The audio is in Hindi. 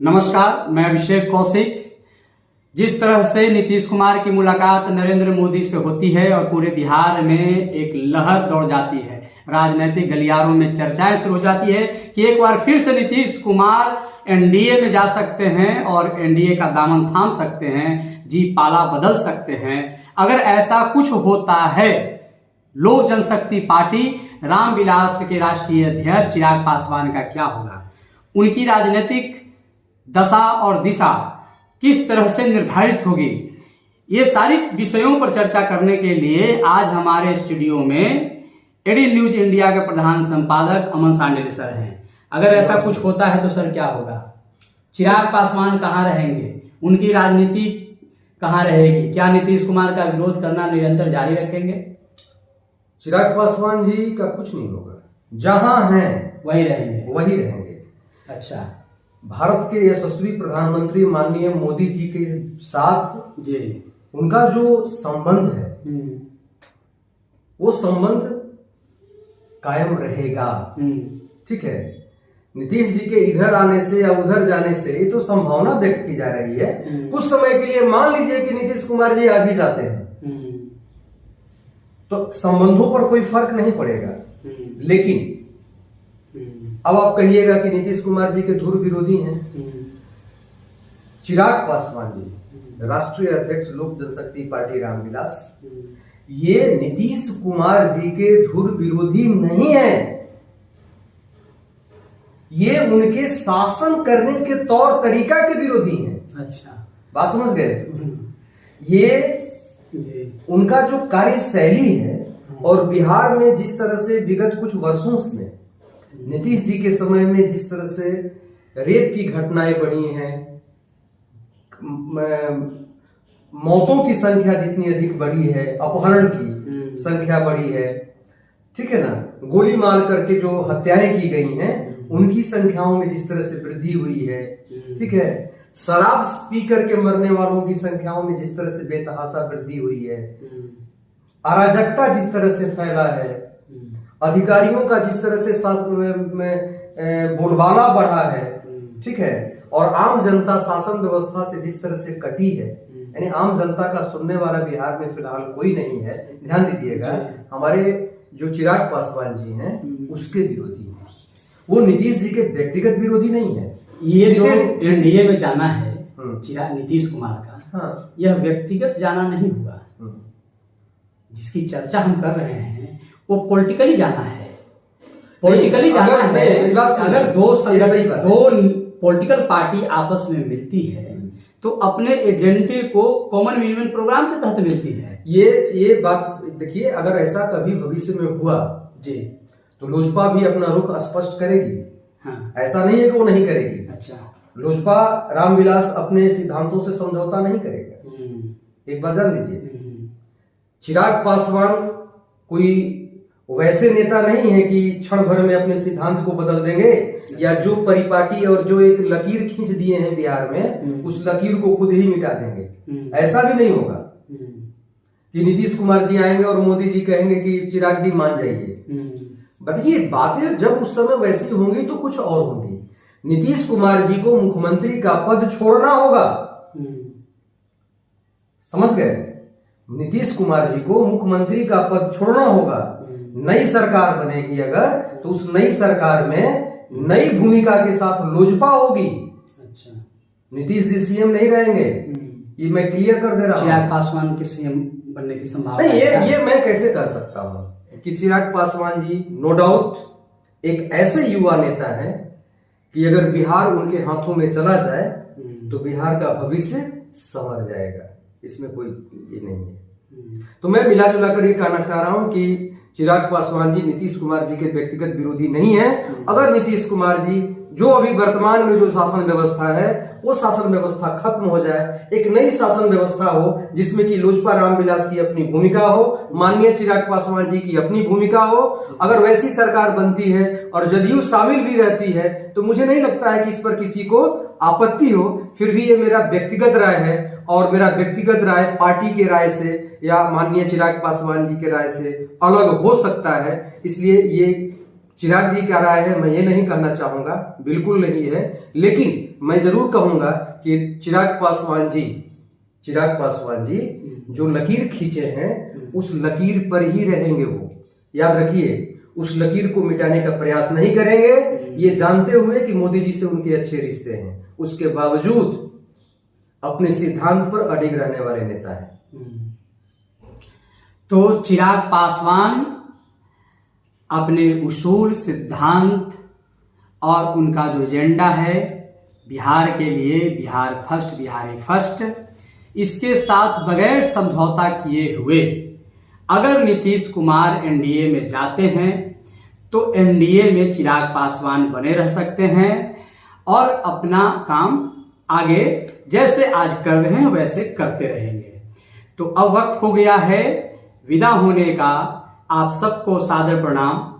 नमस्कार, मैं अभिषेक कौशिक। जिस तरह से नीतीश कुमार की मुलाकात नरेंद्र मोदी से होती है और पूरे बिहार में एक लहर दौड़ जाती है, राजनीतिक गलियारों में चर्चाएं शुरू हो जाती है कि एक बार फिर से नीतीश कुमार एनडीए में जा सकते हैं और एनडीए का दामन थाम सकते हैं, जी पाला बदल सकते हैं। अगर ऐसा कुछ होता है, लोक जनशक्ति पार्टी रामविलास के राष्ट्रीय अध्यक्ष चिराग पासवान का क्या होगा? उनकी राजनीतिक दशा और दिशा किस तरह से निर्धारित होगी? ये सारी विषयों पर चर्चा करने के लिए आज हमारे स्टूडियो में एडी न्यूज इंडिया के प्रधान संपादक अमन सांडेल सर हैं। अगर ऐसा कुछ होता है तो सर क्या होगा? चिराग पासवान कहाँ रहेंगे? उनकी राजनीति कहाँ रहेगी? क्या नीतीश कुमार का विरोध करना निरंतर जारी रखेंगे? चिराग पासवान जी का कुछ नहीं होगा, जहां हैं वही रहेंगे। अच्छा, भारत के यशस्वी प्रधानमंत्री माननीय मोदी जी के साथ जी उनका जो संबंध है वो संबंध कायम रहेगा। ठीक है, नीतीश जी के इधर आने से या उधर जाने से ये तो संभावना व्यक्त की जा रही है। कुछ समय के लिए मान लीजिए कि नीतीश कुमार जी आ भी जाते हैं तो संबंधों पर कोई फर्क नहीं पड़ेगा। लेकिन अब आप कहिएगा कि नीतीश कुमार जी के धुर विरोधी हैं। चिराग पासवान जी राष्ट्रीय अध्यक्ष लोक जनशक्ति पार्टी रामविलास, ये नीतीश कुमार जी के धुर विरोधी नहीं है, ये उनके शासन करने के तौर तरीका के विरोधी हैं। अच्छा, बात समझ गए? ये उनका जो कार्यशैली है और बिहार में जिस तरह से विगत कुछ वर्षों में नीतीश जी के समय में जिस तरह से रेप की घटनाएं बढ़ी हैं, मौतों की संख्या जितनी अधिक बढ़ी है, अपहरण की संख्या बढ़ी है, ठीक है ना, गोली मार करके जो हत्याएं की गई हैं उनकी संख्याओं में जिस तरह से वृद्धि हुई है, ठीक है, शराब पी करके मरने वालों की संख्याओं में जिस तरह से बेतहाशा वृद्धि हुई है, अराजकता जिस तरह से फैला है, अधिकारियों का जिस तरह से बोलबाला बढ़ा है, ठीक है, और आम जनता शासन व्यवस्था से जिस तरह से कटी है, यानी आम जनता का सुनने वाला बिहार में फिलहाल कोई नहीं है। ध्यान दीजिएगा, हमारे जो चिराग पासवान जी हैं उसके विरोधी हैं, वो नीतीश जी के व्यक्तिगत विरोधी नहीं है। ये जो एनडीए में जाना है चिराग नीतीश कुमार का, हाँ, यह व्यक्तिगत जाना नहीं हुआ। जिसकी चर्चा हम कर रहे हैं वो पॉलिटिकली जाना है। पॉलिटिकली जाना है। अगर दो पॉलिटिकल पार्टी आपस में मिलती है तो अपने एजेंडे को कॉमन मिनिमम प्रोग्राम के तहत मिलती है। ये बात देखिए, अगर ऐसा कभी भविष्य में हुआ जी तो लोजपा भी अपना रुख स्पष्ट करेगी। हाँ। ऐसा नहीं है कि वो नहीं करेगी। अच्छा, लोजपा रामविलास अपने सिद्धांतों से समझौता नहीं करेगा। एक बात जान लीजिए, चिराग पासवान कोई वैसे नेता नहीं है कि क्षण भर में अपने सिद्धांत को बदल देंगे, या जो परिपाटी और जो एक लकीर खींच दिए हैं बिहार में उस लकीर को खुद ही मिटा देंगे। ऐसा भी नहीं होगा कि नीतीश कुमार जी आएंगे और मोदी जी कहेंगे कि चिराग जी मान जाइए। बताइए, बातें जब उस समय वैसी होंगी तो कुछ और होंगी। नीतीश कुमार जी को मुख्यमंत्री का पद छोड़ना होगा। समझ गए? नीतीश कुमार जी को मुख्यमंत्री का पद छोड़ना होगा। नई सरकार बनेगी अगर, तो उस नई सरकार में नई भूमिका के साथ लोजपा होगी। अच्छा, नीतीश जी सीएम नहीं रहेंगे, ये मैं क्लियर कर दे रहा हूँ। चिराग पासवान के सीएम बनने की संभावना नहीं, ये मैं कैसे कर सकता हूँ कि चिराग पासवान जी नो डाउट एक ऐसे युवा नेता है कि अगर बिहार उनके हाथों में चला जाए तो बिहार का भविष्य संवर जाएगा, इसमें कोई ये नहीं है। तो मैं मिला जुला कर ये कहना चाह रहा हूं कि चिराग पासवान जी नीतीश कुमार जी के व्यक्तिगत विरोधी नहीं है। अगर नीतीश कुमार जी जो अभी वर्तमान में जो शासन व्यवस्था है वो शासन व्यवस्था खत्म हो जाए, एक नई शासन व्यवस्था हो जिसमें कि लोजपा रामविलास की अपनी भूमिका हो, माननीय चिराग पासवान जी की अपनी भूमिका हो, अगर वैसी सरकार बनती है और जदयू शामिल भी रहती है तो मुझे नहीं लगता है कि इस पर किसी को आपत्ति हो। फिर भी ये मेरा व्यक्तिगत राय है और मेरा व्यक्तिगत राय पार्टी के राय से या माननीय चिराग पासवान जी के राय से अलग हो सकता है। इसलिए ये चिराग जी का राय है, मैं ये नहीं कहना चाहूंगा, बिल्कुल नहीं है। लेकिन मैं जरूर कहूंगा कि चिराग पासवान जी जो लकीर खींचे हैं उस लकीर पर ही रहेंगे। वो याद रखिए, उस लकीर को मिटाने का प्रयास नहीं करेंगे, ये जानते हुए कि मोदी जी से उनके अच्छे रिश्ते हैं। उसके बावजूद अपने सिद्धांत पर अडिग रहने वाले नेता हैं। तो चिराग पासवान अपने उसूल, सिद्धांत और उनका जो एजेंडा है बिहार के लिए, बिहार फर्स्ट, बिहारी फर्स्ट, इसके साथ बगैर समझौता किए हुए अगर नीतीश कुमार एनडीए में जाते हैं तो एनडीए में चिराग पासवान बने रह सकते हैं और अपना काम आगे जैसे आज कर रहे हैं वैसे करते रहेंगे। तो अब वक्त हो गया है विदा होने का। आप सबको सादर प्रणाम।